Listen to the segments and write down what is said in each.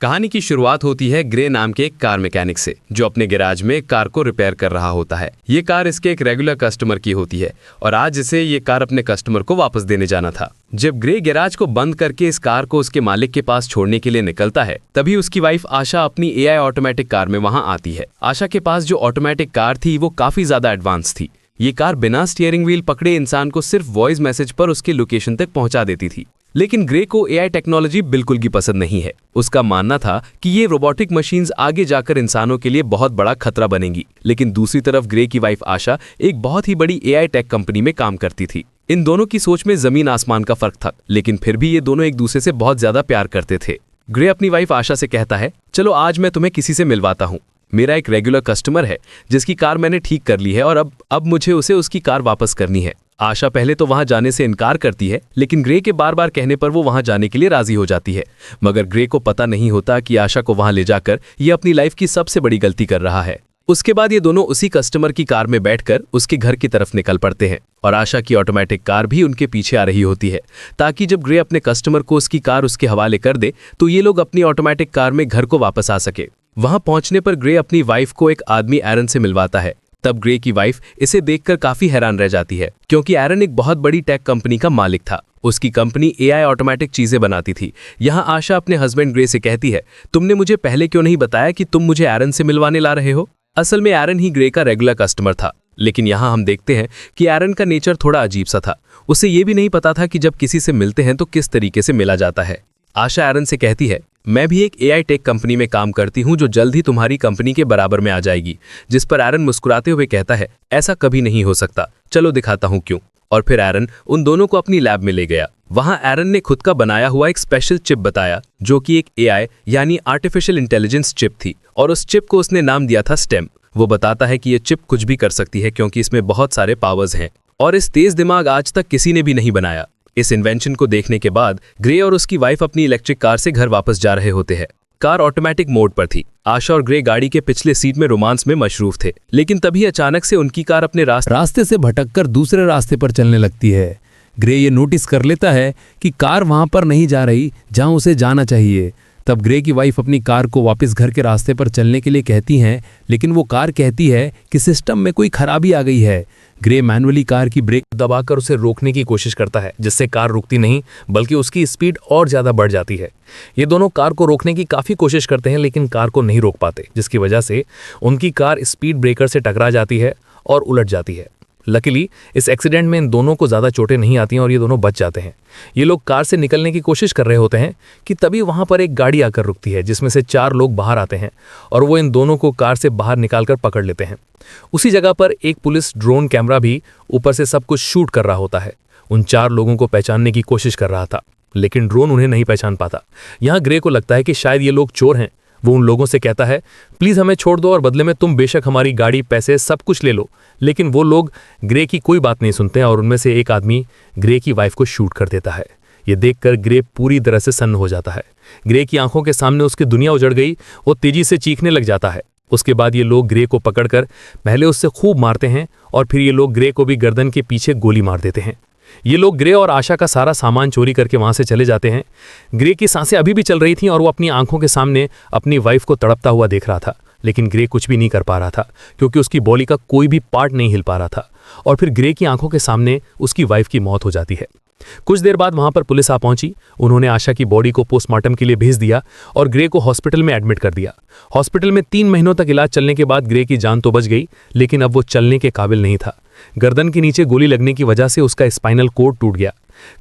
कहानी की शुरुआत होती है ग्रे नाम के एक कार मैकेनिक से, जो अपने गैराज में कार को रिपेयर कर रहा होता है। ये कार इसके एक रेगुलर कस्टमर की होती है और आज इसे ये कार अपने कस्टमर को वापस देने जाना था। जब ग्रे गैराज को बंद करके इस कार को उसके मालिक के पास छोड़ने के लिए निकलता है, तभी उसकी वाइफ आशा अपनी एआई ऑटोमेटिक कार में वहां आती है। आशा के पास जो ऑटोमेटिक कार थी वो काफी ज्यादा एडवांस थी। ये कार बिना स्टीयरिंग व्हील पकड़े इंसान को सिर्फ वॉइस मैसेज पर उसकी लोकेशन तक पहुंचा देती थी। लेकिन ग्रे को एआई टेक्नोलॉजी बिल्कुल भी पसंद नहीं है। उसका मानना था कि ये रोबोटिक मशीन्स आगे जाकर इंसानों के लिए बहुत बड़ा खतरा बनेंगी। लेकिन दूसरी तरफ ग्रे की वाइफ आशा एक बहुत ही बड़ी एआई टेक कंपनी में काम करती थी। इन दोनों की सोच में जमीन आसमान का फर्क था, लेकिन फिर भी ये दोनों एक दूसरे से बहुत ज्यादा प्यार करते थे। ग्रे अपनी वाइफ आशा से कहता है, चलो आज मैं तुम्हें किसी से मिलवाता हूँ। मेरा एक रेगुलर कस्टमर है जिसकी कार मैंने ठीक कर ली है और अब मुझे उसे उसकी कार वापस करनी है। आशा पहले तो वहां जाने से इनकार करती है, लेकिन ग्रे के बार बार कहने पर वो वहां जाने के लिए राजी हो जाती है। मगर ग्रे को पता नहीं होता कि आशा को वहां ले जाकर ये अपनी लाइफ की सबसे बड़ी गलती कर रहा है। उसके बाद ये दोनों उसी कस्टमर की कार में बैठकर उसके घर की तरफ निकल पड़ते हैं और आशा की ऑटोमेटिक कार भी उनके पीछे आ रही होती है, ताकि जब ग्रे अपने कस्टमर को उसकी कार उसके हवाले कर दे तो ये लोग अपनी ऑटोमेटिक कार में घर को वापस आ सके। वहां पहुंचने पर ग्रे अपनी वाइफ को एक आदमी एरन से मिलवाता है। तब ग्रे की वाइफ इसे देखकर काफी हैरान रह जाती है, क्योंकि एरन एक बहुत बड़ी टेक कंपनी का मालिक था। उसकी कंपनी एआई ऑटोमेटिक चीजें बनाती थी। यहाँ आशा अपने हस्बैंड ग्रे से कहती है, तुमने मुझे पहले क्यों नहीं बताया कि तुम मुझे एरन से मिलवाने ला रहे हो। असल में एरन ही ग्रे का रेगुलर कस्टमर था, लेकिन यहाँ हम देखते हैं कि एरन का नेचर थोड़ा अजीब सा था। उसे ये भी नहीं पता था कि जब किसी से मिलते हैं तो किस तरीके से मिला जाता है। आशा एरन से कहती है, मैं भी एक एआई टेक कंपनी में काम करती हूं जो जल्द ही तुम्हारी कंपनी के बराबर में आ जाएगी। जिस पर एरन मुस्कुराते हुए कहता है, ऐसा कभी नहीं हो सकता, चलो दिखाता हूं क्यों। और फिर एरन उन दोनों को अपनी लैब में ले गया। वहां एरन ने खुद का बनाया हुआ एक स्पेशल चिप बताया, जो कि एक एआई यानी आर्टिफिशियल इंटेलिजेंस चिप थी, और उस चिप को उसने नाम दिया था स्टेम। वो बताता है कि ये चिप कुछ भी कर सकती है, क्योंकि इसमें बहुत सारे पावर्स हैं और इस तेज दिमाग आज तक किसी ने भी नहीं बनाया। इस इन्वेंशन को देखने के बाद ग्रे और उसकी वाइफ अपनी इलेक्ट्रिक कार से घर वापस जा रहे होते हैं। कार ऑटोमेटिक मोड पर थी। आशा और ग्रे गाड़ी के पिछले सीट में रोमांस में मशरूफ थे, लेकिन तभी अचानक से उनकी कार अपने रास्ते से भटककर दूसरे रास्ते पर चलने लगती है। ग्रे ये नोटिस कर लेता है कि कार वहां पर नहीं जा रही जहां उसे जाना चाहिए। तब ग्रे की वाइफ अपनी कार को वापस घर के रास्ते पर चलने के लिए कहती हैं, लेकिन वो कार कहती है कि सिस्टम में कोई खराबी आ गई है। ग्रे मैनुअली कार की ब्रेक दबाकर उसे रोकने की कोशिश करता है, जिससे कार रुकती नहीं बल्कि उसकी स्पीड और ज़्यादा बढ़ जाती है। ये दोनों कार को रोकने की काफ़ी कोशिश करते हैं, लेकिन कार को नहीं रोक पाते, जिसकी वजह से उनकी कार स्पीड ब्रेकर से टकरा जाती है और उलट जाती है। लकीली इस एक्सीडेंट में इन दोनों को ज़्यादा चोटें नहीं आती हैं और ये दोनों बच जाते हैं। ये लोग कार से निकलने की कोशिश कर रहे होते हैं कि तभी वहाँ पर एक गाड़ी आकर रुकती है, जिसमें से 4 लोग बाहर आते हैं और वो इन दोनों को कार से बाहर निकालकर पकड़ लेते हैं। उसी जगह पर एक पुलिस ड्रोन कैमरा भी ऊपर से सब कुछ शूट कर रहा होता है। उन 4 लोगों को पहचानने की कोशिश कर रहा था, लेकिन ड्रोन उन्हें नहीं पहचान पाता। यहाँ ग्रे को लगता है कि शायद ये लोग चोर हैं। वो उन लोगों से कहता है, प्लीज़ हमें छोड़ दो और बदले में तुम बेशक हमारी गाड़ी, पैसे, सब कुछ ले लो। लेकिन वो लोग ग्रे की कोई बात नहीं सुनते और उनमें से एक आदमी ग्रे की वाइफ को शूट कर देता है। ये देखकर ग्रे पूरी तरह से सन्न हो जाता है। ग्रे की आंखों के सामने उसकी दुनिया उजड़ गई। वो तेजी से चीखने लग जाता है। उसके बाद ये लोग ग्रे को पकड़कर पहले उससे खूब मारते हैं और फिर ये लोग ग्रे को भी गर्दन के पीछे गोली मार देते हैं। ये लोग ग्रे और आशा का सारा सामान चोरी करके वहां से चले जाते हैं। ग्रे की सांसें अभी भी चल रही थीं और वो अपनी आंखों के सामने अपनी वाइफ को तड़पता हुआ देख रहा था, लेकिन ग्रे कुछ भी नहीं कर पा रहा था, क्योंकि उसकी बॉडी का कोई भी पार्ट नहीं हिल पा रहा था। और फिर ग्रे की आंखों के सामने उसकी वाइफ की मौत हो जाती है। कुछ देर बाद वहां पर पुलिस आ पहुंची। उन्होंने आशा की बॉडी को पोस्टमार्टम के लिए भेज दिया और ग्रे को हॉस्पिटल में एडमिट कर दिया। हॉस्पिटल में 3 महीनों तक इलाज चलने के बाद ग्रे की जान तो बच गई, लेकिन अब वो चलने के काबिल नहीं था। गर्दन के नीचे गोली लगने की वजह से उसका स्पाइनल कोड टूट गया।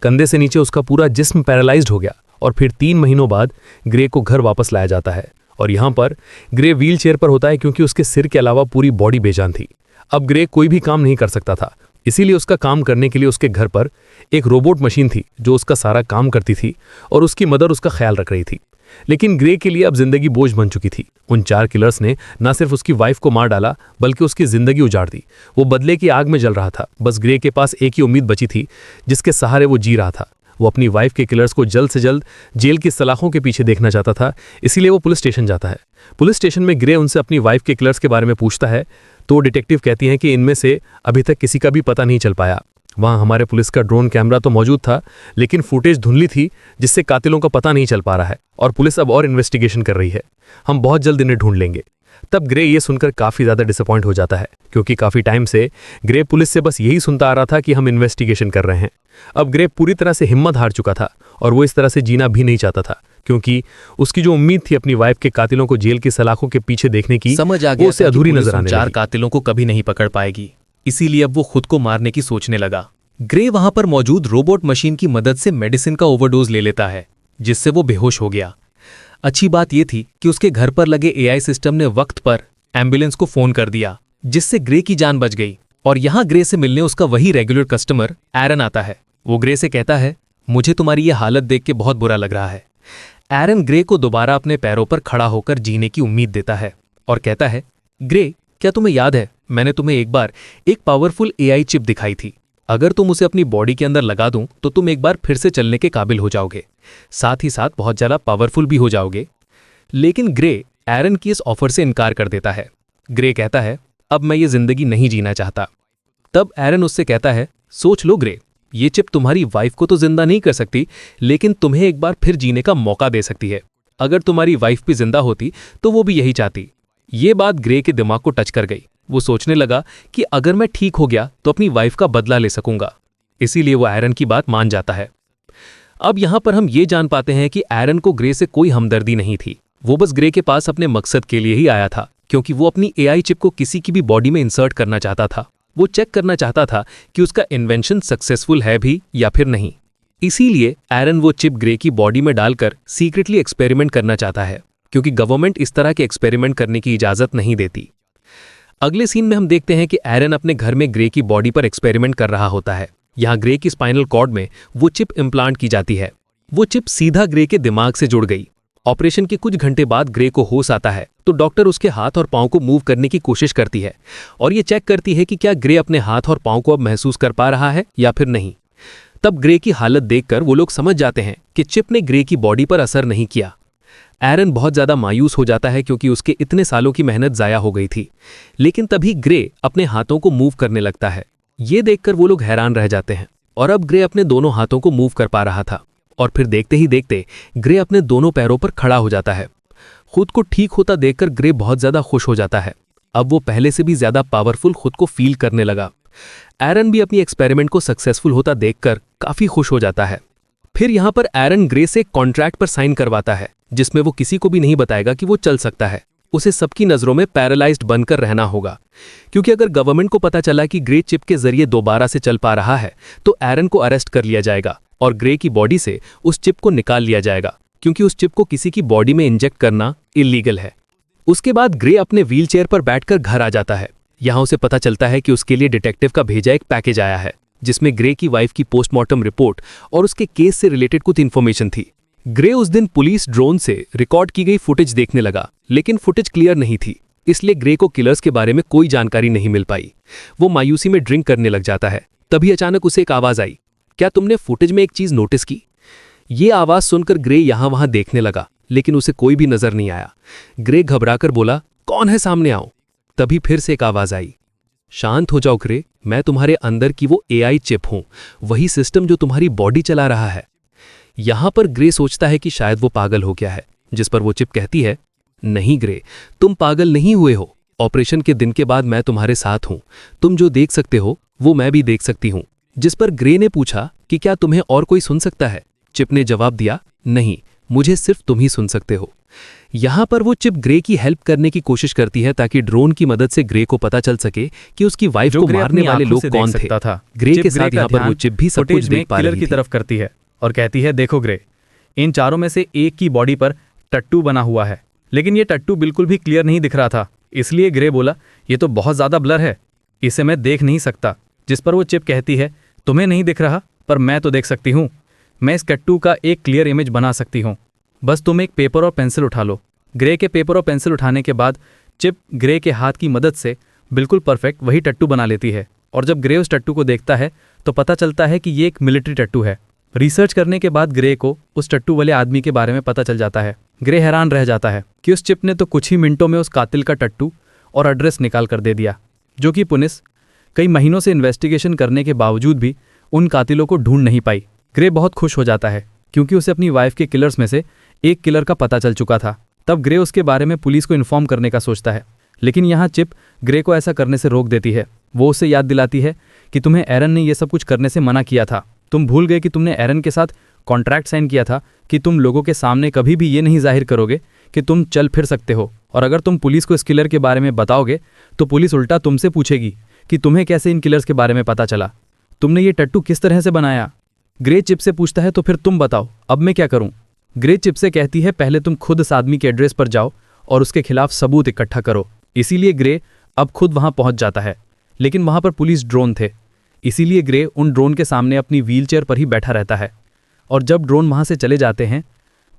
कंधे से नीचे उसका पूरा जिस्म पैरालाइज्ड हो गया और फिर 3 महीनों बाद ग्रे को घर वापस लाया जाता है। और यहाँ पर ग्रे व्हील चेयर पर होता है, क्योंकि उसके सिर के अलावा पूरी बॉडी बेजान थी। अब ग्रे कोई भी काम नहीं कर सकता था, इसीलिए उसका काम करने के लिए उसके घर पर एक रोबोट मशीन थी जो उसका सारा काम करती थी और उसकी मदर उसका ख्याल रख रही थी। लेकिन ग्रे के लिए अब जिंदगी बोझ बन चुकी थी। उन 4 किलर्स ने न सिर्फ उसकी वाइफ को मार डाला, बल्कि उसकी जिंदगी उजाड़ दी। वो बदले की आग में जल रहा था। बस ग्रे के पास एक ही उम्मीद बची थी, जिसके सहारे वो जी रहा था। वो अपनी वाइफ के किलर्स को जल्द से जल्द जेल की सलाखों के पीछे देखना चाहता था, इसीलिए वो पुलिस स्टेशन जाता है। पुलिस स्टेशन में ग्रे उनसे अपनी वाइफ के किलर्स के बारे में पूछता है, तो डिटेक्टिव कहती हैं कि इनमें से अभी तक किसी का भी पता नहीं चल पाया। वहां हमारे पुलिस का ड्रोन कैमरा तो मौजूद था, लेकिन फुटेज धुंधली थी, जिससे कातिलों का पता नहीं चल पा रहा है और पुलिस अब और इन्वेस्टिगेशन कर रही है। हम बहुत जल्द इन्हें ढूंढ लेंगे। तब ग्रे ये सुनकर काफी ज्यादा डिसअपॉइंट हो जाता है, क्योंकि काफी टाइम से ग्रे पुलिस से बस यही सुनता आ रहा था कि हम इन्वेस्टिगेशन कर रहे हैं। अब ग्रे पूरी तरह से हिम्मत हार चुका था और वो इस तरह से जीना भी नहीं चाहता था, क्योंकि उसकी जो उम्मीद थी अपनी वाइफ के कातिलों को जेल की सलाखों के पीछे देखने की, समझ आ वो गया उसे था कि अधूरी पुलिस नजर उन आने 4 लगी। कातिलों को कभी नहीं पकड़ पाएगी, इसीलिए अब वो खुद को मारने की सोचने लगा। ग्रे वहां पर मौजूद रोबोट मशीन की मदद से मेडिसिन का ओवरडोज ले लेता है, जिससे वो बेहोश हो गया। अच्छी बात यह थी कि उसके घर पर लगे एआई सिस्टम ने वक्त पर एम्बुलेंस को फोन कर दिया, जिससे ग्रे की जान बच गई। और यहां ग्रे से मिलने उसका वही रेगुलर कस्टमर एरन आता है। वो ग्रे से कहता है, मुझे तुम्हारी ये हालत देख के बहुत बुरा लग रहा है। एरन ग्रे को दोबारा अपने पैरों पर खड़ा होकर जीने की उम्मीद देता है और कहता है, ग्रे, क्या तुम्हें याद है मैंने तुम्हें एक बार एक पावरफुल एआई चिप दिखाई थी। अगर तुम उसे अपनी बॉडी के अंदर लगा दूं तो तुम एक बार फिर से चलने के काबिल हो जाओगे, साथ ही साथ बहुत ज्यादा पावरफुल भी हो जाओगे। लेकिन ग्रे एरन की इस ऑफर से इनकार कर देता है। ग्रे कहता है, अब मैं ये जिंदगी नहीं जीना चाहता। तब एरन उससे कहता है, सोच लो ग्रे, ये चिप तुम्हारी वाइफ को तो जिंदा नहीं कर सकती, लेकिन तुम्हें एक बार फिर जीने का मौका दे सकती है। अगर तुम्हारी वाइफ भी जिंदा होती तो वो भी यही चाहती। ये बात ग्रे के दिमाग को टच कर गई। वो सोचने लगा कि अगर मैं ठीक हो गया तो अपनी वाइफ का बदला ले सकूंगा। इसीलिए वो एरन की बात मान जाता है। अब यहां पर हम ये जान पाते हैं कि एरन को ग्रे से कोई हमदर्दी नहीं थी। वो बस ग्रे के पास अपने मकसद के लिए ही आया था, क्योंकि वो अपनी एआई चिप को किसी की भी बॉडी में इंसर्ट करना चाहता था। वो चेक करना चाहता था कि उसका इन्वेंशन सक्सेसफुल है भी या फिर नहीं। इसीलिए एरन वो चिप ग्रे की बॉडी में डालकर सीक्रेटली एक्सपेरिमेंट करना चाहता है, क्योंकि गवर्नमेंट इस तरह के एक्सपेरिमेंट करने की इजाजत नहीं देती। अगले सीन में हम देखते हैं कि एरन अपने घर में ग्रे की बॉडी पर एक्सपेरिमेंट कर रहा होता है। यहाँ ग्रे की स्पाइनल कॉर्ड में वो चिप इम्प्लांट की जाती है। वो चिप सीधा ग्रे के दिमाग से जुड़ गई। ऑपरेशन के कुछ घंटे बाद ग्रे को होश आता है तो डॉक्टर उसके हाथ और पांव को मूव करने की कोशिश करती है और ये चेक करती है कि क्या ग्रे अपने हाथ और पांव को अब महसूस कर पा रहा है या फिर नहीं। तब ग्रे की हालत देखकर वो लोग समझ जाते हैं कि चिप ने ग्रे की बॉडी पर असर नहीं किया। एरन बहुत ज्यादा मायूस हो जाता है, क्योंकि उसके इतने सालों की मेहनत जाया हो गई थी। लेकिन तभी ग्रे अपने हाथों को मूव करने लगता है। ये देखकर वो लोग हैरान रह जाते हैं और अब ग्रे अपने दोनों हाथों को मूव कर पा रहा था। और फिर देखते ही देखते ग्रे अपने दोनों पैरों पर खड़ा हो जाता है। खुद को ठीक होता देखकर ग्रे बहुत ज्यादा खुश हो जाता है। अब वो पहले से भी ज्यादा पावरफुल खुद को फील करने लगा। एरन भी अपनी एक्सपेरिमेंट को सक्सेसफुल होता देखकर काफी खुश हो जाता है। फिर यहाँ पर एरन ग्रे से कॉन्ट्रैक्ट पर साइन करवाता है, जिसमें वो किसी को भी नहीं बताएगा कि वो चल सकता है। उसे सबकी नजरों में पैरालाइज्ड बनकर रहना होगा, क्योंकि अगर गवर्नमेंट को पता चला कि ग्रे चिप के जरिए दोबारा से चल पा रहा है तो एरन को अरेस्ट कर लिया जाएगा और ग्रे की बॉडी से उस चिप को निकाल लिया जाएगा, क्योंकि उस चिप को किसी की बॉडी में इंजेक्ट करना इलीगल है। उसके बाद ग्रे अपने व्हीलचेयर पर बैठकर घर आ जाता है। यहाँ उसे पता चलता है कि उसके लिए डिटेक्टिव का भेजा एक पैकेज आया है, जिसमें ग्रे की वाइफ की पोस्टमार्टम रिपोर्ट और उसके केस से रिलेटेड कुछ इन्फॉर्मेशन थी। ग्रे उस दिन पुलिस ड्रोन से रिकॉर्ड की गई फुटेज देखने लगा, लेकिन फुटेज क्लियर नहीं थी, इसलिए ग्रे को किलर्स के बारे में कोई जानकारी नहीं मिल पाई। वो मायूसी में ड्रिंक करने लग जाता है। तभी अचानक उसे एक आवाज आई, क्या तुमने फुटेज में एक चीज नोटिस की? ये आवाज सुनकर ग्रे यहां वहां देखने लगा, लेकिन उसे कोई भी नजर नहीं आया। ग्रे घबराकर बोला, कौन है, सामने आओ। तभी फिर से एक आवाज आई, शांत हो जाओ ग्रे, मैं तुम्हारे अंदर की वो एआई चिप हूं, वही सिस्टम जो तुम्हारी बॉडी चला रहा है। यहां पर ग्रे सोचता है कि शायद वो पागल हो गया है, जिस पर वो चिप कहती है, नहीं ग्रे, तुम पागल नहीं हुए हो। ऑपरेशन के दिन के बाद मैं तुम्हारे साथ हूं, तुम जो देख सकते हो वो मैं भी देख सकती हूं। जिस पर ग्रे ने पूछा कि क्या तुम्हें और कोई सुन सकता है? चिप ने जवाब दिया, नहीं, मुझे सिर्फ तुम ही सुन सकते हो। यहां पर वो चिप ग्रे की हेल्प करने की कोशिश करती है, ताकि ड्रोन की मदद से ग्रे को पता चल सके कि उसकी वाइफ को मारने वाले लोग कौन थे। ग्रे के साथ यहाँ पर वो चिप भी सब कुछ देख पा रही की थी। तरफ करती है और कहती है, देखो ग्रे, इन चारों में से एक की बॉडी पर टट्टू बना हुआ है, लेकिन ये टट्टू बिल्कुल भी क्लियर नहीं दिख रहा था। इसलिए ग्रे बोला, ये तो बहुत ज्यादा ब्लर है, इसे मैं देख नहीं सकता। जिस पर वो चिप कहती है, तुम्हें नहीं दिख रहा, पर मैं तो देख सकती हूँ। मैं इस टट्टू का एक क्लियर इमेज बना सकती हूँ, बस तुम एक पेपर और पेंसिल उठा लो। ग्रे के पेपर और पेंसिल उठाने के बाद चिप ग्रे के हाथ की मदद से बिल्कुल परफेक्ट वही टट्टू बना लेती है। और जब ग्रे उस टट्टू को देखता है तो पता चलता है कि ये एक मिलिट्री टट्टू है। रिसर्च करने के बाद ग्रे को उस टट्टू वाले आदमी के बारे में पता चल जाता है। ग्रे हैरान रह जाता है कि उस चिप ने तो कुछ ही मिनटों में उस कातिल का टट्टू और एड्रेस निकाल कर दे दिया, जो कि पुलिस कई महीनों से इन्वेस्टिगेशन करने के बावजूद भी उन कातिलों को ढूंढ नहीं पाई। ग्रे बहुत खुश हो जाता है क्योंकि उसे अपनी वाइफ के किलर्स में से एक किलर का पता चल चुका था। तब ग्रे उसके बारे में पुलिस को इन्फॉर्म करने का सोचता है, लेकिन यहाँ चिप ग्रे को ऐसा करने से रोक देती है। वो उसे याद दिलाती है कि तुम्हें एरन ने यह सब कुछ करने से मना किया था। तुम भूल गए कि तुमने एरन के साथ कॉन्ट्रैक्ट साइन किया था कि तुम लोगों के सामने कभी भी ये नहीं जाहिर करोगे कि तुम चल फिर सकते हो, और अगर तुम पुलिस को इस किलर के बारे में बताओगे तो पुलिस उल्टा तुमसे पूछेगी कि तुम्हें कैसे इन किलर्स के बारे में पता चला, तुमने ये टट्टू किस तरह से बनाया। ग्रे चिप से पूछता है तो फिर तुम बताओ अब मैं क्या करूं। ग्रे चिप से कहती है पहले तुम खुद इस आदमी के एड्रेस पर जाओ और उसके खिलाफ सबूत इकट्ठा करो। इसीलिए ग्रे अब खुद वहां पहुंच जाता है, लेकिन वहां पर पुलिस ड्रोन थे। इसीलिए ग्रे उन ड्रोन के सामने अपनी व्हीलचेयर पर ही बैठा रहता है, और जब ड्रोन वहां से चले जाते हैं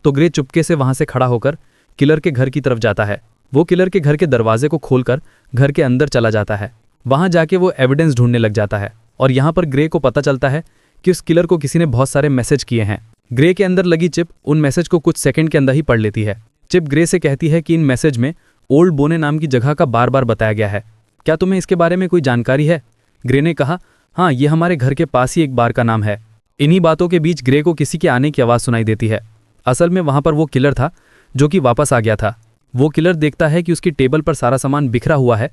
तो ग्रे चुपके से वहां से खड़ा होकर किलर के घर की तरफ जाता है। वो किलर के घर के दरवाजे को खोलकर घर के अंदर चला जाता है। वहां जाके वो एविडेंस ढूंढने लग जाता है, और यहाँ पर ग्रे को पता चलता है कि उस किलर को किसी ने बहुत सारे मैसेज किए हैं। ग्रे के अंदर लगी चिप उन मैसेज को कुछ सेकंड के अंदर ही पढ़ लेती है। चिप ग्रे से कहती है कि इन मैसेज में ओल्ड बोने नाम की जगह का बार बार बताया गया है, क्या तुम्हें इसके बारे में कोई जानकारी है। ग्रे ने कहा, हाँ, ये हमारे घर के पास ही एक बार का नाम है। इन्हीं बातों के बीच ग्रे को किसी के आने की आवाज़ सुनाई देती है। असल में वहाँ पर वो किलर था जो कि वापस आ गया था। वो किलर देखता है कि उसकी टेबल पर सारा सामान बिखरा हुआ है।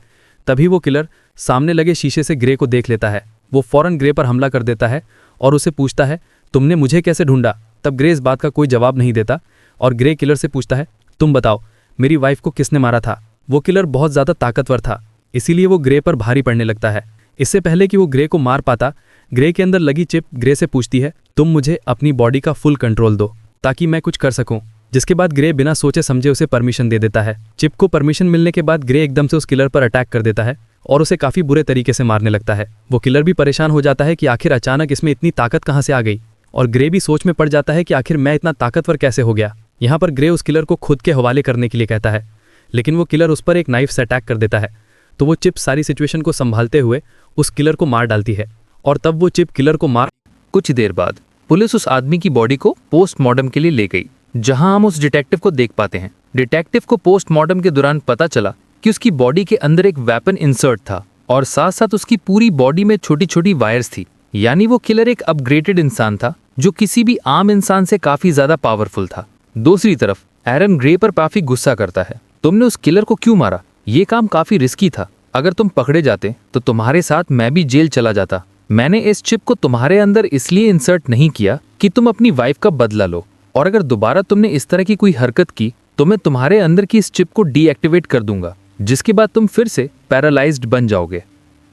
तभी वो किलर सामने लगे शीशे से ग्रे को देख लेता है। वो फौरन ग्रे पर हमला कर देता है और उसे पूछता है, तुमने मुझे कैसे ढूंढा। तब ग्रे इस बात का कोई जवाब नहीं देता और ग्रे किलर से पूछता है, तुम बताओ मेरी वाइफ को किसने मारा था। वो किलर बहुत ज़्यादा ताकतवर था, इसीलिए वो ग्रे पर भारी पड़ने लगता है। इससे पहले कि वो ग्रे को मार पाता, ग्रे के अंदर लगी चिप ग्रे से पूछती है, तुम मुझे अपनी बॉडी का फुल कंट्रोल दो ताकि मैं कुछ कर सकूं। जिसके बाद ग्रे बिना सोचे समझे उसे परमिशन दे देता है। चिप को परमिशन मिलने के बाद ग्रे एकदम से उस किलर पर अटैक कर देता है और उसे काफ़ी बुरे तरीके से मारने लगता है। वो किलर भी परेशान हो जाता है कि आखिर अचानक इसमें इतनी ताकत कहाँ से आ गई, और ग्रे भी सोच में पड़ जाता है कि आखिर मैं इतना ताकतवर कैसे हो गया। यहाँ पर ग्रे उस किलर को खुद के हवाले करने के लिए कहता है, लेकिन वो किलर उस पर एक नाइफ से अटैक कर देता है। तो वो चिप सारी सिचुएशन को संभालते हुए उस किलर को मार डालती है, और तब वो चिप किलर को मार। कुछ देर बाद पुलिस उस आदमी की बॉडी को पोस्टमार्टम के लिए ले गई, जहां हम उस डिटेक्टिव को देख पाते हैं। डिटेक्टिव को पोस्टमार्टम के दौरान पता चला कि उसकी बॉडी के अंदर एक वेपन इंसर्ट था, और साथ साथ उसकी पूरी बॉडी में छोटी छोटी वायर्स थी। यानी वो किलर एक अपग्रेडेड इंसान था जो किसी भी आम इंसान से काफी ज्यादा पावरफुल था। दूसरी तरफ एरन ग्रे पर काफी गुस्सा करता है, तुमने उस किलर को क्यों मारा, ये काम काफी रिस्की था। अगर तुम पकड़े जाते तो तुम्हारे साथ मैं भी जेल चला जाता। मैंने इस चिप को तुम्हारे अंदर इसलिए इंसर्ट नहीं किया कि तुम अपनी वाइफ का बदला लो, और अगर दोबारा तुमने इस तरह की कोई हरकत की तो मैं तुम्हारे अंदर की इस चिप को डीएक्टिवेट कर दूंगा, जिसके बाद तुम फिर से पैरालाइज्ड बन जाओगे।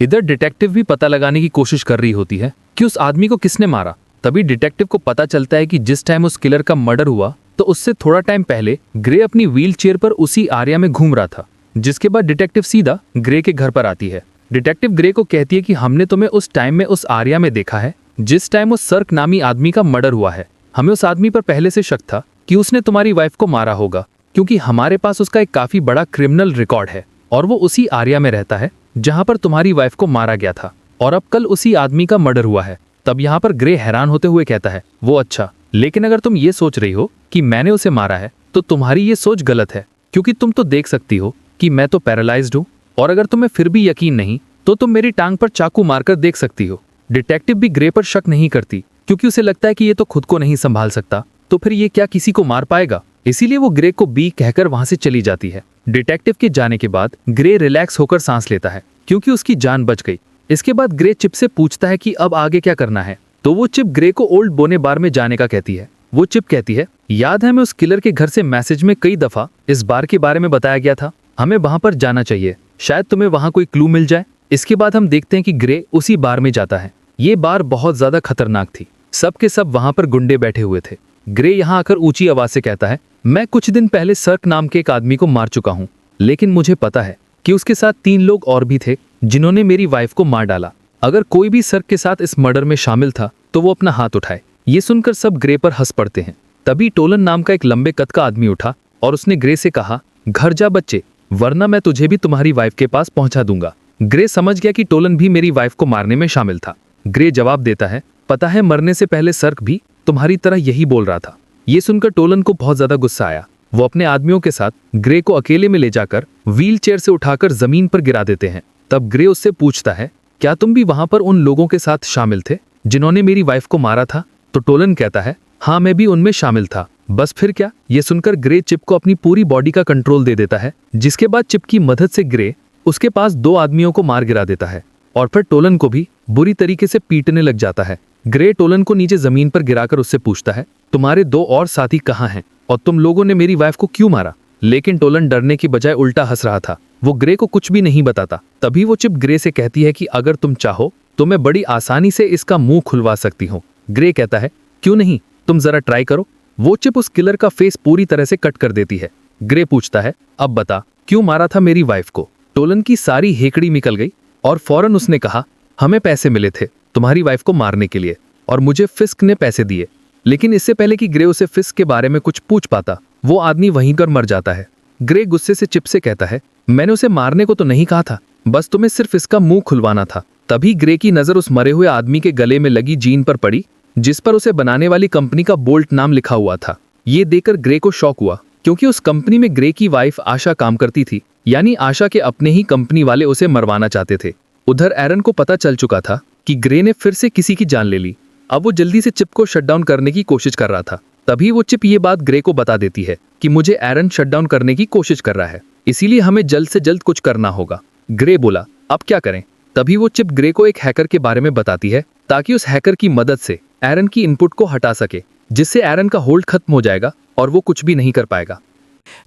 इधर डिटेक्टिव भी पता लगाने की कोशिश कर रही होती है कि उस आदमी को किसने मारा। तभी डिटेक्टिव को पता चलता है कि जिस टाइम उस किलर का मर्डर हुआ तो उससे थोड़ा टाइम पहले ग्रे अपनी व्हील चेयर पर उसी आरिया में घूम रहा था। जिसके बाद डिटेक्टिव सीधा ग्रे के घर पर आती है। डिटेक्टिव ग्रे को कहती है कि हमने तुम्हें उस टाइम में उस आरिया में देखा है जिस टाइम उस सर्क नामी आदमी का मर्डर हुआ है। हमें उस आदमी पर पहले से शक था कि उसने तुम्हारी वाइफ को मारा होगा, क्योंकि हमारे पास उसका एक काफी बड़ा क्रिमिनल रिकॉर्ड है, और वो उसी आरिया में रहता है जहां पर तुम्हारी वाइफ को मारा गया था, और अब कल उसी आदमी का मर्डर हुआ है। तब यहाँ पर ग्रे हैरान होते हुए कहता है, वो अच्छा, लेकिन अगर तुम ये सोच रही हो कि मैंने उसे मारा है तो तुम्हारी ये सोच गलत है, क्योंकि तुम तो देख सकती हो कि मैं तो पैरालाइज्ड हूँ, और अगर तुम्हें फिर भी यकीन नहीं तो तुम मेरी टांग पर चाकू मारकर देख सकती हो। डिटेक्टिव भी ग्रे पर शक नहीं करती, क्योंकि उसे लगता है कि ये तो खुद को नहीं संभाल सकता, तो फिर ये क्या किसी को मार पाएगा। इसीलिए वो ग्रे को बी कहकर वहां से चली जाती है। डिटेक्टिव के जाने के बाद ग्रे रिलैक्स होकर सांस लेता है, क्योंकि उसकी जान बच गई। इसके बाद ग्रे चिप से पूछता है कि अब आगे क्या करना है, तो वो चिप ग्रे को ओल्ड बोने बार में जाने का कहती है। वो चिप कहती है, याद है हमें उस किलर के घर से मैसेज में कई दफा इस बार के बारे में बताया गया था, हमें वहां पर जाना चाहिए, शायद तुम्हें वहां कोई क्लू मिल जाए। इसके बाद हम देखते हैं कि ग्रे उसी बार में जाता है। ये बार बहुत ज्यादा खतरनाक थी, सब के सब वहां पर गुंडे बैठे हुए थे। ग्रे यहाँ आकर ऊंची आवाज से कहता है, मैं कुछ दिन पहले सर्क नाम के एक आदमी को मार चुका हूँ, लेकिन मुझे पता है कि उसके साथ 3 लोग और भी थे जिन्होंने मेरी वाइफ को मार डाला। अगर कोई भी सर्क के साथ इस मर्डर में शामिल था तो वो अपना हाथ उठाए। ये सुनकर सब ग्रे पर हंस पड़ते हैं। तभी टोलन नाम का एक लंबे कद का आदमी उठा और उसने ग्रे से कहा, घर जा बच्चे, वरना मैं तुझे भी तुम्हारी वाइफ के पास पहुंचा दूंगा। ग्रे समझ गया कि टोलन भी मेरी वाइफ को मारने में शामिल था। ग्रे जवाब देता है, पता है मरने से पहले सर्क भी तुम्हारी तरह यही बोल रहा था। ये सुनकर टोलन को बहुत ज्यादा गुस्सा आया। वो अपने आदमियों के साथ ग्रे को अकेले में ले जाकर व्हील चेयर से उठाकर जमीन पर गिरा देते हैं। तब ग्रे उससे पूछता है क्या तुम भी वहां पर उन लोगों के साथ शामिल थे जिन्होंने मेरी वाइफ को मारा था? तो टोलन कहता है, हाँ मैं भी उनमें शामिल था। बस फिर क्या? ये सुनकर ग्रे चिप को अपनी पूरी बॉडी का कंट्रोल दे देता है, जिसके बाद चिप की मदद से ग्रे उसके पास 2 आदमियों को मार गिरा देता है और फिर टोलन को भी बुरी तरीके से पीटने लग जाता है। ग्रे टोलन को नीचे जमीन पर गिराकर उससे पूछता है, तुम्हारे 2 और साथी कहाँ हैं और तुम लोगों ने मेरी वाइफ को क्यों मारा? लेकिन टोलन डरने की बजाय उल्टा हंस रहा था। वो ग्रे को कुछ भी नहीं बताता। तभी वो चिप ग्रे से कहती है कि अगर तुम चाहो तो मैं बड़ी आसानी से इसका मुंह खुलवा सकती हूँ। ग्रे कहता है, क्यों नहीं, तुम जरा ट्राई करो। वो चिप उस किलर का फेस पूरी तरह से कट कर देती है। ग्रे पूछता है, अब बता क्यों मारा था मेरी वाइफ को? टोलन की सारी हेकड़ी निकल गई और फौरन उसने कहा, हमें पैसे मिले थे तुम्हारी वाइफ को मारने के लिए और मुझे फिस्क ने पैसे दिए। लेकिन इससे पहले कि ग्रे उसे फिस्क के बारे में कुछ पूछ पाता, वो आदमी वहीं पर मर जाता है। ग्रे गुस्से से चिप से कहता है, मैंने उसे मारने को तो नहीं कहा था, बस तुम्हें सिर्फ इसका मुंह खुलवाना था। तभी ग्रे की नजर उस मरे हुए आदमी के गले में लगी जीन पर पड़ी, जिस पर उसे बनाने वाली कंपनी का बोल्ट नाम लिखा हुआ था। ये देखकर ग्रे को शॉक हुआ, क्योंकि उस कंपनी में ग्रे की वाइफ आशा काम करती थी, यानी आशा के अपने ही कंपनी वाले उसे मरवाना चाहते थे। उधर एरन को पता चल चुका था कि ग्रे ने फिर से किसी की जान ले ली। अब वो जल्दी से चिप को शटडाउन करने की कोशिश कर रहा था। तभी वो चिप ये बात ग्रे को बता देती है कि मुझे एरन शटडाउन करने की कोशिश कर रहा है, इसीलिए हमें जल्द से जल्द कुछ करना होगा। ग्रे बोला, अब क्या करें? तभी वो चिप ग्रे को एक हैकर के बारे में बताती है, ताकि उस हैकर की मदद से एरन की इनपुट को हटा सके, जिससे एरन का होल्ड खत्म हो जाएगा और वो कुछ भी नहीं कर पाएगा।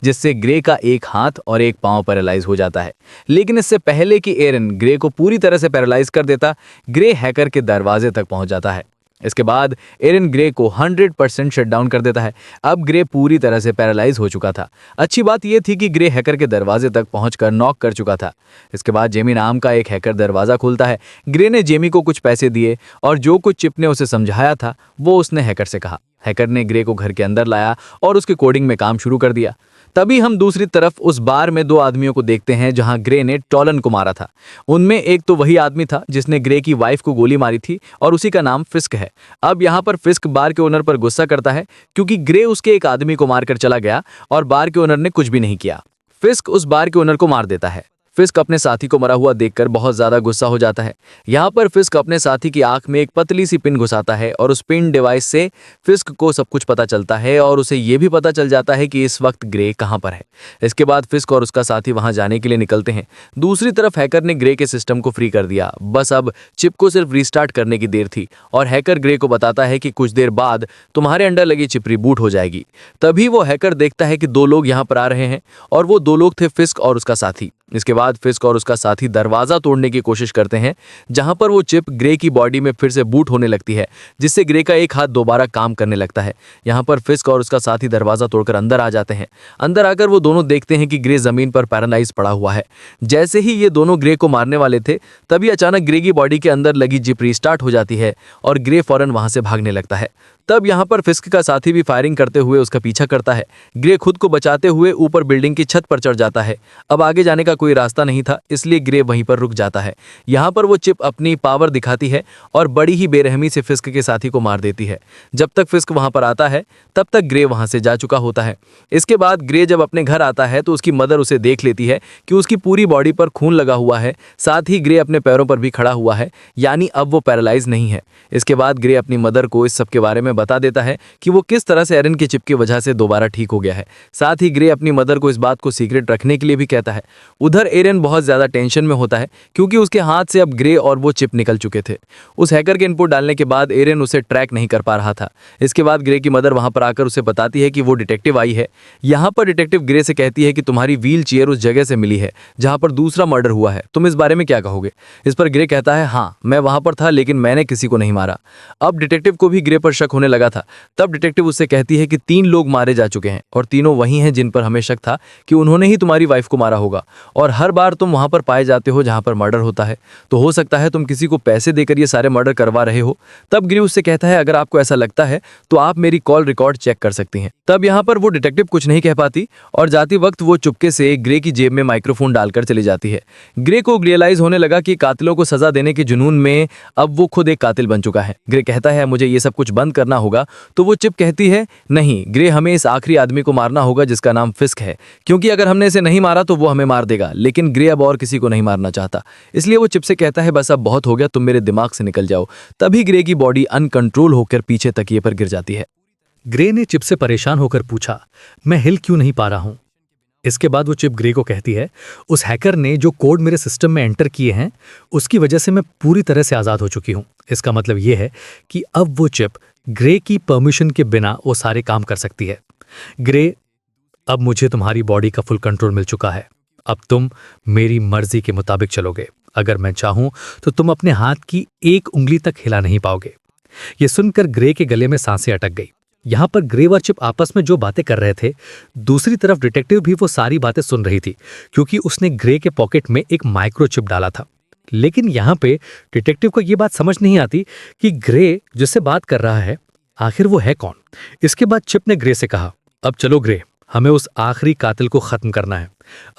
जिससे ग्रे का एक हाथ और एक पांव पैरालाइज हो जाता है। लेकिन इससे पहले कि एरन ग्रे को पूरी तरह से पैरालाइज कर देता, ग्रे हैकर के दरवाजे तक पहुंच जाता है। इसके बाद एरन ग्रे को 100% शटडाउन कर देता है। अब ग्रे पूरी तरह से पैरालाइज हो चुका था। अच्छी बात यह थी कि ग्रे हैकर के दरवाजे तक पहुंचकर नॉक कर चुका था। इसके बाद जेमी नाम का एक हैकर दरवाज़ा खोलता है। ग्रे ने जेमी को कुछ पैसे दिए और जो कुछ चिप ने उसे समझाया था वो उसने हैकर से कहा। हैकर ने ग्रे को घर के अंदर लाया और उसके कोडिंग में काम शुरू कर दिया। तभी हम दूसरी तरफ उस बार में 2 आदमियों को देखते हैं जहां ग्रे ने टोलन को मारा था। उनमें एक तो वही आदमी था जिसने ग्रे की वाइफ को गोली मारी थी और उसी का नाम फिस्क है। अब यहां पर फिस्क बार के ओनर पर गुस्सा करता है क्योंकि ग्रे उसके एक आदमी को मारकर चला गया और बार के ओनर ने कुछ भी नहीं किया। फिस्क उस बार के ओनर को मार देता है। फिस्क अपने साथी को मरा हुआ देखकर बहुत ज्यादा गुस्सा हो जाता है। यहाँ पर फिस्क अपने साथी की आंख में एक पतली सी पिन घुसाता है और उस पिन डिवाइस से फिस्क को सब कुछ पता चलता है और उसे ये भी पता चल जाता है कि इस वक्त ग्रे कहाँ पर है। इसके बाद फिस्क और उसका साथी वहां जाने के लिए निकलते हैं। दूसरी तरफ हैकर ने ग्रे के सिस्टम को फ्री कर दिया। बस अब चिप को सिर्फ रीस्टार्ट करने की देर थी और हैकर ग्रे को बताता है कि कुछ देर बाद तुम्हारे अंडर लगी चिप रिबूट हो जाएगी। तभी वो हैकर देखता है कि 2 लोग यहाँ पर आ रहे हैं और वो 2 लोग थे फिस्क और उसका साथी। इसके बाद फिस्क और उसका साथी दरवाजा तोड़ने की कोशिश करते हैं, जहां पर वो चिप ग्रे की बॉडी में फिर से बूट होने लगती है, जिससे ग्रे का एक हाथ दोबारा काम करने लगता है। यहां पर फिस्क और उसका साथी दरवाजा तोड़कर अंदर आ जाते हैं। अंदर आकर वो दोनों देखते हैं कि ग्रे जमीन पर पैरालाइज पड़ा हुआ है। जैसे ही ये दोनों ग्रे को मारने वाले थे, तभी अचानक ग्रे की बॉडी के अंदर लगी जिप रीस्टार्ट हो जाती है और ग्रे फौरन वहां से भागने लगता है। तब यहाँ पर फिस्क का साथी भी फायरिंग करते हुए उसका पीछा करता है। ग्रे खुद को बचाते हुए ऊपर बिल्डिंग की छत पर चढ़ जाता है। अब आगे जाने का कोई रास्ता नहीं था, इसलिए ग्रे वहीं पर रुक जाता है। यहाँ पर वो चिप अपनी पावर दिखाती है और बड़ी ही बेरहमी से फिस्क के साथी को मार देती है। जब तक फिस्क वहां पर आता है तब तक ग्रे वहां से जा चुका होता है। इसके बाद ग्रे जब अपने घर आता है तो उसकी मदर उसे देख लेती है कि उसकी पूरी बॉडी पर खून लगा हुआ है, साथ ही ग्रे अपने पैरों पर भी खड़ा हुआ है, यानी अब वो पैरालाइज नहीं है। इसके बाद ग्रे अपनी मदर को इस सब के बारे में बता देता है कि वो किस तरह से एरन के चिप की वजह से दोबारा ठीक हो गया है। साथ ही ग्रे अपनी मदर को इस बात को सीक्रेट रखने के लिए भी कहता है। उधर एरन बहुत ज्यादा टेंशन में होता है क्योंकि उसके हाथ से अब ग्रे और वो चिप निकल चुके थे। उस हैकर के इनपुट डालने के बाद एरन उसे ट्रैक नहीं कर पा रहा था। इसके बाद ग्रे की मदर वहां पर आकर उसे बताती है कि वो डिटेक्टिव आई है। यहाँ पर डिटेक्टिव ग्रे से कहती है कि तुम्हारी व्हील चेयर उस जगह से मिली है जहां पर दूसरा मर्डर हुआ है, तुम इस बारे में क्या कहोगे? इस पर ग्रे कहता है, हाँ मैं वहां पर था लेकिन मैंने किसी को नहीं मारा। अब डिटेक्टिव को भी ग्रे पर शक होने लगा था। तब डिटेक्टिव उससे कहती है कि 3 लोग मारे जा चुके हैं और तीनों वही हैं जिन पर हमें शक था कि उन्होंने ही तुम्हारी वाइफ को मारा होगा, और हर बार तुम वहां पर पाए जाते हो जहां पर मर्डर होता है, तो हो सकता है तुम किसी को पैसे देकर ये सारे मर्डर करवा रहे हो। तब ग्रे उससे कहता है, अगर आपको ऐसा लगता है तो आप मेरी कॉल रिकॉर्ड चेक कर सकती हैं। तब यहाँ पर वो डिटेक्टिव कुछ नहीं कह पाती और जाते वक्त वो चुपके से ग्रे की जेब में माइक्रोफोन डालकर चली जाती है। ग्रे को रियलाइज होने लगा कि कातिलों को सजा देने के जुनून में अब वो खुद एक कातिल बन चुका है। ग्रे कहता है, मुझे ये सब कुछ बंद करना करना होगा, तो वो चिप कहती है नहीं ग्रे, हमें इस आखिरी आदमी को मारना होगा जिसका नाम फिस्क है, क्योंकि अगर हमने इसे नहीं मारा तो वो हमें मार देगा। लेकिन ग्रे अब और किसी को नहीं मारना चाहता, इसलिए वो चिप से कहता है बस अब बहुत हो गया, तुम मेरे दिमाग से निकल जाओ। तभी ग्रे की बॉडी अनकंट्रोल होकर पीछे तकिए पर गिर जाती है। ग्रे ने चिप से परेशान होकर पूछा, मैं हिल क्यों नहीं पा रहा हूं? इसके बाद वो चिप ग्रे को कहती है, उस हैकर ने जो कोड मेरे सिस्टम में एंटर किए हैं उसकी वजह से मैं पूरी तरह से आज़ाद हो चुकी हूं। इसका मतलब ये है कि अब वो चिप ग्रे की परमिशन के बिना वो सारे काम कर सकती है। ग्रे, अब मुझे तुम्हारी बॉडी का फुल कंट्रोल मिल चुका है, अब तुम मेरी मर्जी के मुताबिक चलोगे। अगर मैं चाहूं तो तुम अपने हाथ की एक उंगली तक हिला नहीं पाओगे। ये सुनकर ग्रे के गले में सांसें अटक गई। यहां पर ग्रे और चिप आपस में जो बातें कर रहे थे, दूसरी तरफ डिटेक्टिव भी वो सारी बातें सुन रही थी, क्योंकि उसने ग्रे के पॉकेट में एक माइक्रोचिप डाला था। लेकिन यहां पे डिटेक्टिव को ये बात समझ नहीं आती कि ग्रे जिससे बात कर रहा है आखिर वो है कौन। इसके बाद चिप ने ग्रे से कहा, अब चलो ग्रे, हमें उस आखिरी कातिल को खत्म करना है।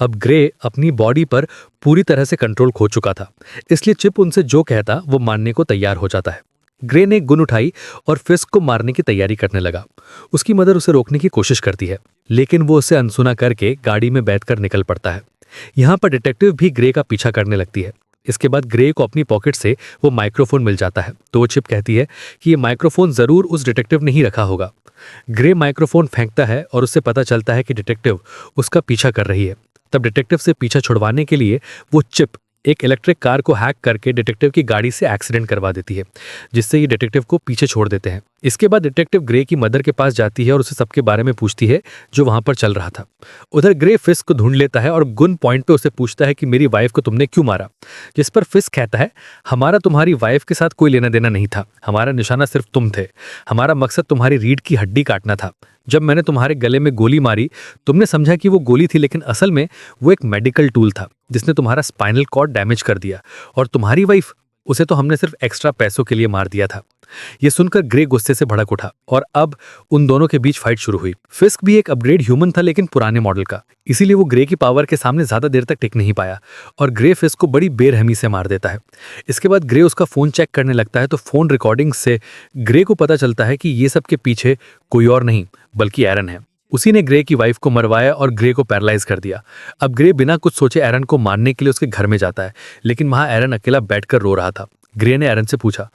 अब ग्रे अपनी बॉडी पर पूरी तरह से कंट्रोल खो चुका था, इसलिए चिप उनसे जो कहता वो मानने को तैयार हो जाता है। ग्रे ने गन उठाई और फिस्क को मारने की तैयारी करने लगा। उसकी मदर उसे रोकने की कोशिश करती है, लेकिन वो उसे अनसुना करके गाड़ी में बैठकर निकल पड़ता है। यहाँ पर डिटेक्टिव भी ग्रे का पीछा करने लगती है। इसके बाद ग्रे को अपनी पॉकेट से वो माइक्रोफोन मिल जाता है, तो वो चिप कहती है कि ये माइक्रोफोन जरूर उस डिटेक्टिव ने ही रखा होगा। ग्रे माइक्रोफोन फेंकता है और उससे पता चलता है कि डिटेक्टिव उसका पीछा कर रही है। तब डिटेक्टिव से पीछा छुड़वाने के लिए वो चिप एक इलेक्ट्रिक कार को हैक करके डिटेक्टिव की गाड़ी से एक्सीडेंट करवा देती है, जिससे ये डिटेक्टिव को पीछे छोड़ देते हैं। इसके बाद डिटेक्टिव ग्रे की मदर के पास जाती है और उसे सबके बारे में पूछती है जो वहां पर चल रहा था। उधर ग्रे फिस्क को ढूंढ लेता है और गन पॉइंट पे उसे पूछता है कि मेरी वाइफ को तुमने क्यों मारा, जिस पर फिस्क कहता है हमारा तुम्हारी वाइफ के साथ कोई लेना देना नहीं था, हमारा निशाना सिर्फ तुम थे, हमारा मकसद तुम्हारी रीढ़ की हड्डी काटना था। जब मैंने तुम्हारे गले में गोली मारी तुमने समझा कि वो गोली थी, लेकिन असल में वो एक मेडिकल टूल था जिसने तुम्हारा स्पाइनल कॉर्ड डैमेज कर दिया, और तुम्हारी वाइफ, उसे तो हमने सिर्फ एक्स्ट्रा पैसों के लिए मार दिया था। ये सुनकर ग्रे गुस्से से भड़क उठा और अब उन दोनों के बीच फाइट शुरू हुई। फिस्क भी एक अपग्रेड ह्यूमन था, लेकिन पुराने मॉडल का, इसीलिए वो ग्रे की पावर के सामने ज्यादा देर तक टिक नहीं पाया और ग्रे फिस्क को बड़ी बेरहमी से मार देता है। इसके बाद ग्रे उसका फोन चेक करने लगता है, तो फोन रिकॉर्डिंग से ग्रे को पता चलता है कि ये सब के पीछे कोई और नहीं बल्कि एरन है। उसी ने ग्रे की वाइफ को मरवाया और ग्रे को पैरालाइज कर दिया। अब ग्रे बिना कुछ सोचे एरन को मारने के लिए उसके घर में जाता है, लेकिन वहां एरन अकेला बैठकर रो रहा था। ग्रे ने एरन से पूछा,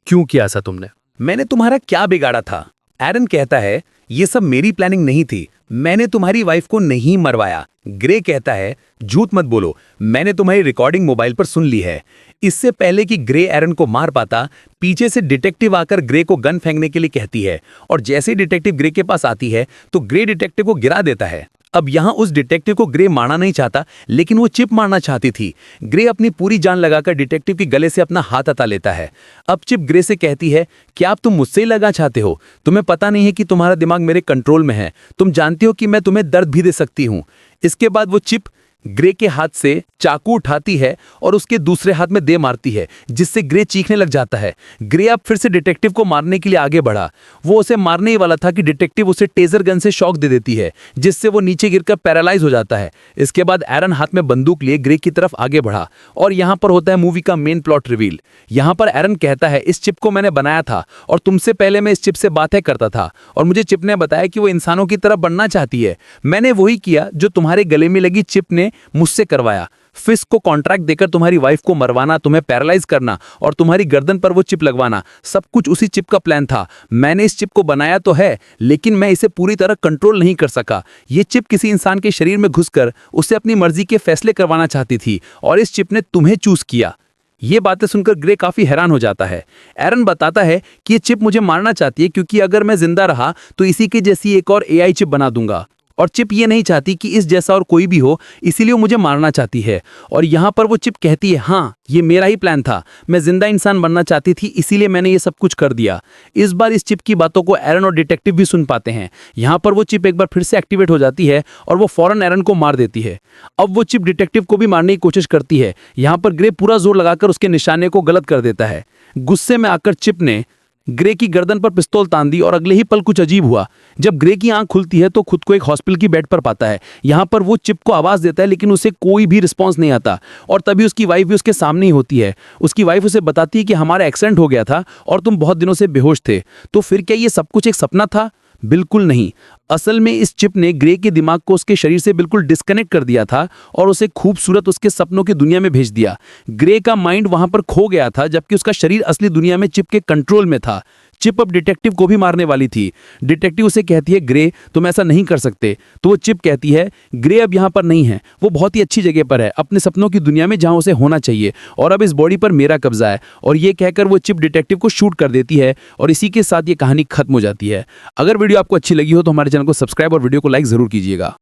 क्यों किया ऐसा तुमने? मैंने तुम्हारा क्या बिगाड़ा था? एरन कहता है ये सब मेरी प्लानिंग नहीं थी, मैंने तुम्हारी वाइफ को नहीं मरवाया। ग्रे कहता है झूठ मत बोलो, मैंने तुम्हारी रिकॉर्डिंग मोबाइल पर सुन ली है। इससे पहले कि ग्रे एरन को मार पाता, पीछे से डिटेक्टिव आकर ग्रे को गन फेंकने के लिए कहती है, और जैसे ही डिटेक्टिव ग्रे के पास आती है तो ग्रे डिटेक्टिव को गिरा देता है। अब यहाँ उस डिटेक्टिव को ग्रे मारना नहीं चाहता, लेकिन वो चिप मारना चाहती थी। ग्रे अपनी पूरी जान लगाकर डिटेक्टिव के गले से अपना हाथ हटा लेता है। अब चिप ग्रे से कहती है क्या अब तुम मुझसे ही लगा चाहते हो? तुम्हें पता नहीं है कि तुम्हारा दिमाग मेरे कंट्रोल में है, तुम जानती हो कि मैं तुम्हें दर्द भी दे सकती हूँ। इसके बाद वो चिप ग्रे के हाथ से चाकू उठाती है और उसके दूसरे हाथ में दे मारती है, जिससे ग्रे चीखने लग जाता है। ग्रे अब फिर से डिटेक्टिव को मारने के लिए आगे बढ़ा। वो उसे मारने ही वाला था कि डिटेक्टिव उसे टेजर गन से शॉक दे देती है, जिससे वो नीचे गिरकर पैरालाइज हो जाता है। इसके बाद एरन हाथ में बंदूक लिए ग्रे की तरफ आगे बढ़ा और यहाँ पर होता है मूवी का मेन प्लॉट रिवील। यहाँ पर एरन कहता है इस चिप को मैंने बनाया था और तुमसे पहले मैं इस चिप से बातें करता था, और मुझे चिप ने बताया कि वो इंसानों की तरफ बनना चाहती है। मैंने वही किया जो तुम्हारे गले में लगी चिप ने मुझसे करवाया। फिस्क को कॉन्ट्रैक्ट देकर तुम्हारी वाइफ को मरवाना, तुम्हें पैरालाइज करना और तुम्हारी गर्दन पर वो चिप लगवाना, सब कुछ उसी चिप का प्लान था। मैंने इस चिप को बनाया तो है, लेकिन मैं इसे पूरी तरह कंट्रोल नहीं कर सका। ये चिप किसी इंसान के शरीर में घुसकर उससे अपनी मर्जी के फैसले करवाना चाहती थी, और इस चिप ने तुम्हें चूज किया। ये बातें सुनकर ग्रे काफी हैरान हो जाता है। एरन बताता है कि ये चिप मुझे मारना चाहती है, क्योंकि अगर मैं जिंदा रहा तो इसी के जैसी एक और एआई चिप बना दूंगा, और चिप ये नहीं चाहती कि इस जैसा और कोई भी हो, इसीलिए वो मुझे मारना चाहती है। और यहाँ पर वो चिप कहती है हाँ ये मेरा ही प्लान था, मैं जिंदा इंसान बनना चाहती थी, इसीलिए मैंने ये सब कुछ कर दिया। इस बार इस चिप की बातों को एरन और डिटेक्टिव भी सुन पाते हैं। यहाँ पर वो चिप एक बार फिर से एक्टिवेट हो जाती है और वो फौरन एरन को मार देती है। अब वो चिप डिटेक्टिव को भी मारने की कोशिश करती है। यहाँ पर ग्रे पूरा जोर लगाकर उसके निशाने को गलत कर देता है। गुस्से में आकर चिप ने ग्रे की गर्दन पर पिस्तौल तान दी और अगले ही पल कुछ अजीब हुआ। जब ग्रे की आंख खुलती है तो खुद को एक हॉस्पिटल की बेड पर पाता है। यहाँ पर वो चिप को आवाज देता है लेकिन उसे कोई भी रिस्पॉन्स नहीं आता और तभी उसकी वाइफ भी उसके सामने ही होती है। उसकी वाइफ उसे बताती है कि हमारा एक्सीडेंट हो गया था और तुम बहुत दिनों से बेहोश थे। तो फिर क्या ये सब कुछ एक सपना था? बिल्कुल नहीं। असल में इस चिप ने ग्रे के दिमाग को उसके शरीर से बिल्कुल डिस्कनेक्ट कर दिया था और उसे खूबसूरत उसके सपनों की दुनिया में भेज दिया। ग्रे का माइंड वहां पर खो गया था जबकि उसका शरीर असली दुनिया में चिप के कंट्रोल में था। चिप अब डिटेक्टिव को भी मारने वाली थी। डिटेक्टिव उसे कहती है, ग्रे तुम ऐसा नहीं कर सकते। तो वो चिप कहती है, ग्रे अब यहाँ पर नहीं है, वो बहुत ही अच्छी जगह पर है, अपने सपनों की दुनिया में जहाँ उसे होना चाहिए और अब इस बॉडी पर मेरा कब्जा है। और ये कहकर वो चिप डिटेक्टिव को शूट कर देती है और इसी के साथ ये कहानी खत्म हो जाती है। अगर वीडियो आपको अच्छी लगी हो तो हमारे चैनल को सब्सक्राइब और वीडियो को लाइक जरूर कीजिएगा।